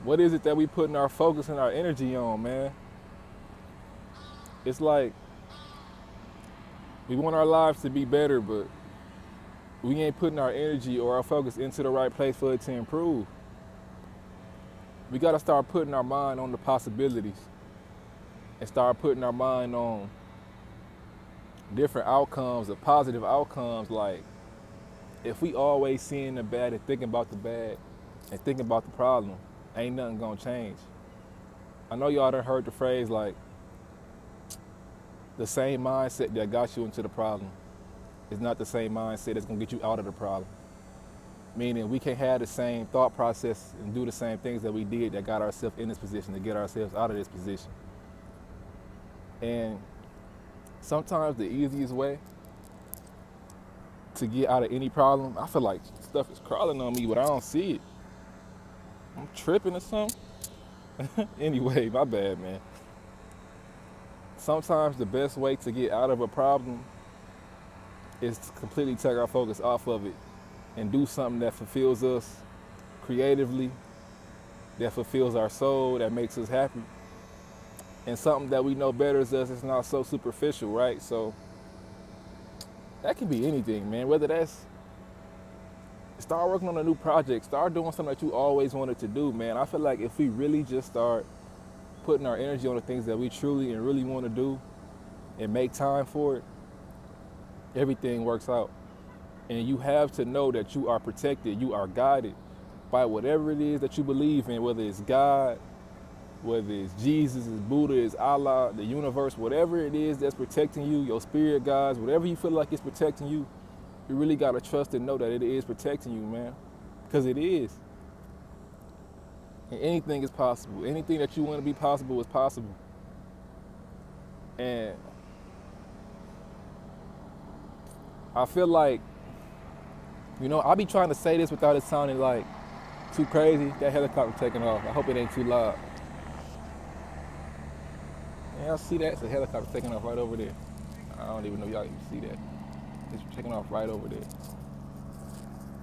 What is it that we putting our focus and our energy on, man? It's like we want our lives to be better, but we ain't putting our energy or our focus into the right place for it to improve. We gotta start putting our mind on the possibilities and start putting our mind on different outcomes or positive outcomes. Like, if we always seeing the bad and thinking about the bad and thinking about the problem, ain't nothing gonna change. I know y'all done heard the phrase like, the same mindset that got you into the problem is not the same mindset that's gonna get you out of the problem. Meaning we can't have the same thought process and do the same things that we did that got ourselves in this position to get ourselves out of this position. And sometimes the easiest way to get out of any problem, I feel like stuff is crawling on me, but I don't see it. I'm tripping or something. Anyway, my bad, man. Sometimes the best way to get out of a problem is to completely take our focus off of it and do something that fulfills us creatively, that fulfills our soul, that makes us happy, and something that we know betters us. It's not so superficial, right? So that can be anything, man. Whether that's start working on a new project, start doing something that you always wanted to do, man. I feel like if we really just start putting our energy on the things that we truly and really want to do and make time for it, everything works out. And you have to know that you are protected, you are guided by whatever it is that you believe in, whether it's God, whether it's Jesus, it's Buddha, it's Allah, the universe, whatever it is that's protecting you, your spirit guides, whatever you feel like it's protecting you, you really gotta trust and know that it is protecting you, man. Because it is. And anything is possible. Anything that you want to be possible is possible. And I feel like, I'll be trying to say this without it sounding like too crazy. That helicopter taking off. I hope it ain't too loud. Yeah, y'all see that? It's a helicopter taking off right over there. I don't even know if y'all can see that. It's taking off right over there.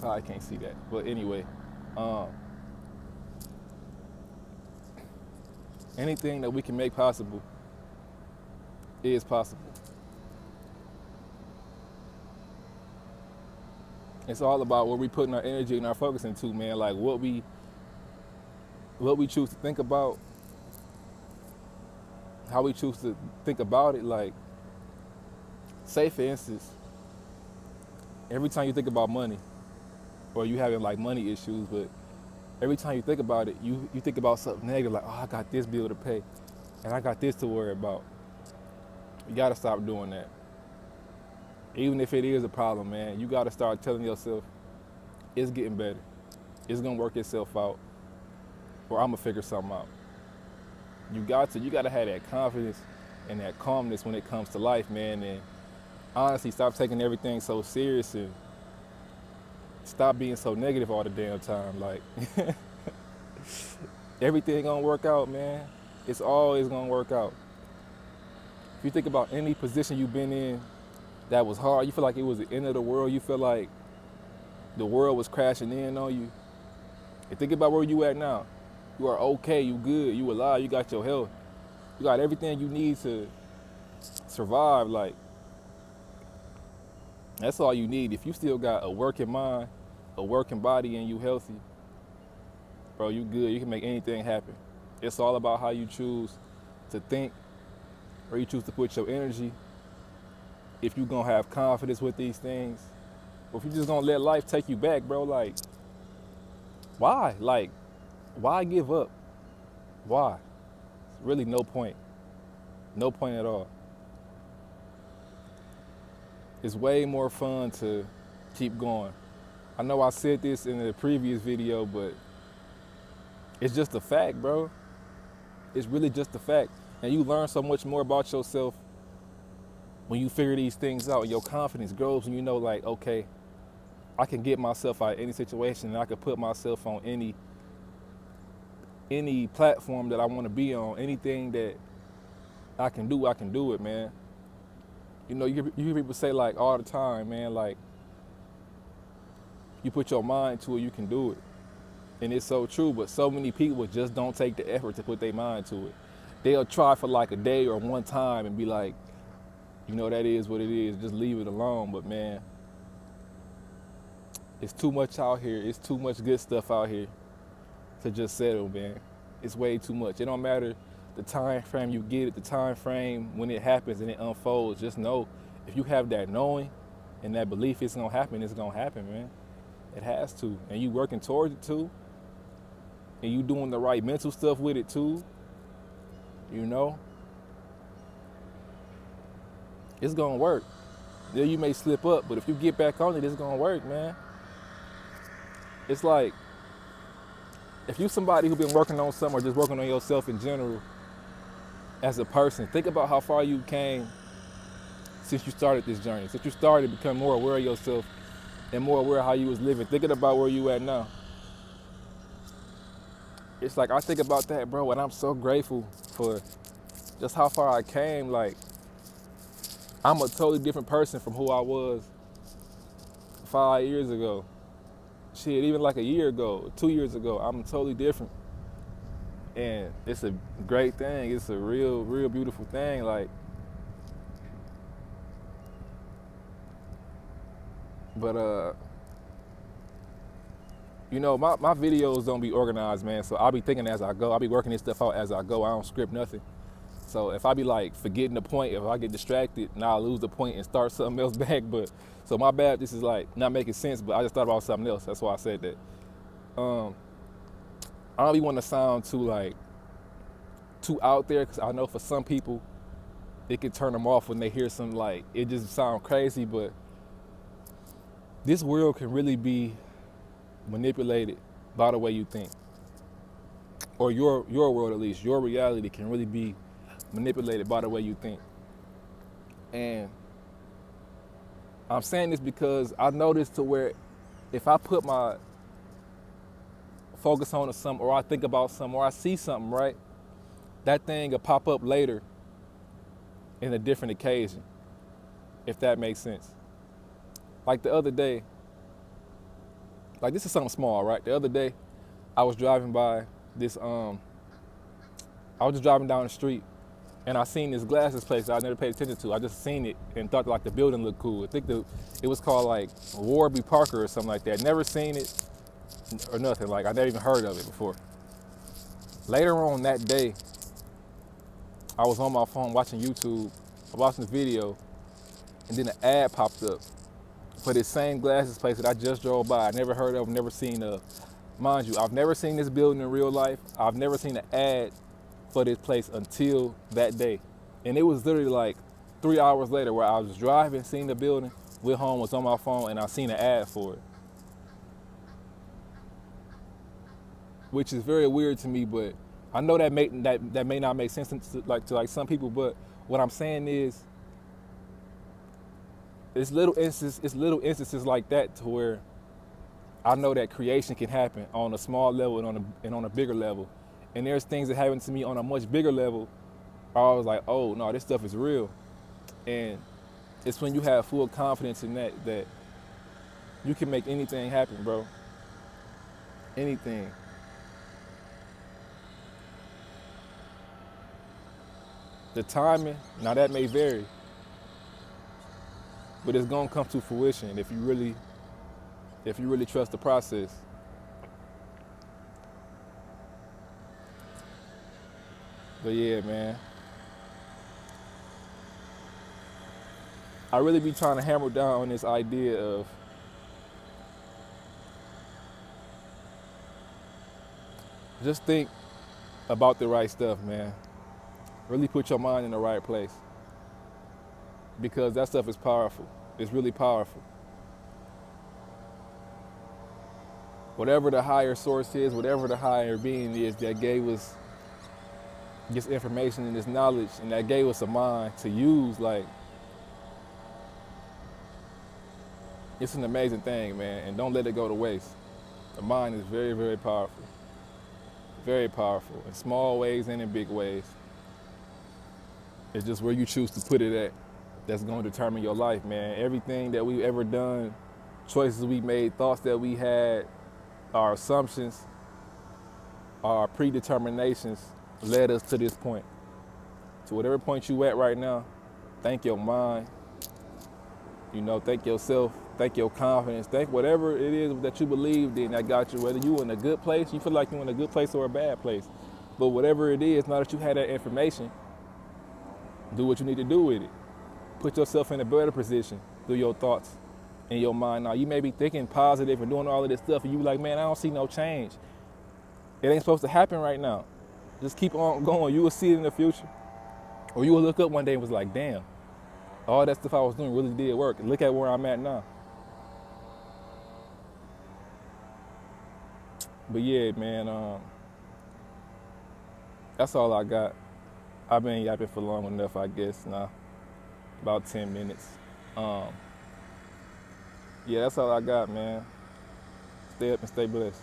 Probably can't see that. But anyway, um, anything that we can make possible is possible. It's all about what we putting our energy and our focus into, man. Like what we choose to think about, how we choose to think about it. Like, say for instance, every time you think about money, or you having like money issues, but every time you think about it, you think about something negative, like, oh, I got this bill to pay, and I got this to worry about. You gotta stop doing that. Even if it is a problem, man, you gotta start telling yourself, it's getting better. It's gonna work itself out, or I'm gonna figure something out. You gotta have that confidence and that calmness when it comes to life, man. And honestly, stop taking everything so serious and stop being so negative all the damn time. Like, everything gonna work out, man. It's always gonna work out. If you think about any position you've been in that was hard, you feel like it was the end of the world, you feel like the world was crashing in on you. And think about where you at now. You are okay, you good, you alive, you got your health. You got everything you need to survive. Like, that's all you need. If you still got a working mind, a working body, and you healthy, bro, you good. You can make anything happen. It's all about how you choose to think, or you choose to put your energy. If you gonna have confidence with these things, or if you just gonna let life take you back, bro, like, why? Like, why give up? Why? It's really no point. No point at all. It's way more fun to keep going. I know I said this in the previous video, but it's just a fact, bro. It's really just a fact. And you learn so much more about yourself when you figure these things out. Your confidence grows when you know, like, okay, I can get myself out of any situation, and I can put myself on any platform that I want to be on. Anything that I can do it, man. You hear people say, like, all the time, man, like, you put your mind to it, you can do it. And it's so true, but so many people just don't take the effort to put their mind to it. They'll try for like a day or one time and be like, you know, that is what it is, just leave it alone. But man, it's too much out here. It's too much good stuff out here to just settle, man. It's way too much. It don't matter the time frame you get it, the time frame when it happens and it unfolds. Just know, if you have that knowing and that belief it's gonna happen, man. It has to. And you working towards it too. And you doing the right mental stuff with it too. You know, it's gonna work. Yeah, you may slip up, but if you get back on it, it's gonna work, man. It's like, if you somebody who's been working on something or just working on yourself in general as a person, think about how far you came since you started this journey, since you started to become more aware of yourself and more aware of how you was living. Thinking about where you at now. It's like, I think about that, bro, and I'm so grateful for just how far I came. Like, I'm a totally different person from who I was 5 years ago. Shit, even like a year ago, 2 years ago, I'm totally different. And it's a great thing. It's a real, real beautiful thing. Like, but you know, my videos don't be organized, man. So I'll be thinking as I go. I'll be working this stuff out as I go. I don't script nothing. So if I be like forgetting the point, if I get distracted, now I lose the point and start something else back. But so my bad, this is like not making sense, but I just thought about something else. That's why I said that. I don't be want to sound too out there, because I know for some people it can turn them off when they hear some, like, it just sound crazy. But this world can really be manipulated by the way you think, or your world, at least your reality can really be manipulated by the way you think. And I'm saying this because I noticed to where if I put my focus on something, or I think about something, or I see something, right, that thing will pop up later in a different occasion, if that makes sense. Like the other day, like this is something small, right? The other day, I was driving by this, I was just driving down the street, and I seen this glasses place that I never paid attention to. I just seen it and thought like the building looked cool. I think it was called like Warby Parker or something like that. Never seen it or nothing. Like, I never even heard of it before. Later on that day, I was on my phone watching YouTube, watching the video, and then an ad popped up for this same glasses place that I just drove by. I never heard of, never seen of. Mind you, I've never seen this building in real life. I've never seen an ad for this place until that day. And it was literally like 3 hours later where I was driving, seen the building, went home, was on my phone, and I seen an ad for it. Which is very weird to me, but I know that may not make sense to some people, but what I'm saying is, it's little instances like that to where I know that creation can happen on a small level and on a bigger level. And there's things that happen to me on a much bigger level. I was like, oh no, this stuff is real. And it's when you have full confidence in that you can make anything happen, bro. Anything. The timing, now that may vary, but it's gonna come to fruition if you really trust the process. But yeah, man, I really be trying to hammer down on this idea of just think about the right stuff, man. Really put your mind in the right place, because that stuff is powerful. It's really powerful. Whatever the higher source is, whatever the higher being is that gave us this information and this knowledge, and that gave us a mind to use, like, it's an amazing thing, man, and don't let it go to waste. The mind is very, very powerful. Very powerful, in small ways and in big ways. It's just where you choose to put it at that's going to determine your life, man. Everything that we've ever done, choices we made, thoughts that we had, our assumptions, our predeterminations led us to this point. To whatever point you at right now, thank your mind, thank yourself, thank your confidence, thank whatever it is that you believed in that got you, whether you in a good place, you feel like you're in a good place or a bad place. But whatever it is, now that you had that information, do what you need to do with it. Put yourself in a better position through your thoughts in your mind. Now, you may be thinking positive and doing all of this stuff, and you be like, man, I don't see no change. It ain't supposed to happen right now. Just keep on going. You will see it in the future. Or you will look up one day and was like, damn, all that stuff I was doing really did work. Look at where I'm at now. But yeah, man, that's all I got. I've been yapping for long enough, I guess, now. About 10 minutes. Yeah, that's all I got, man. Stay up and stay blessed.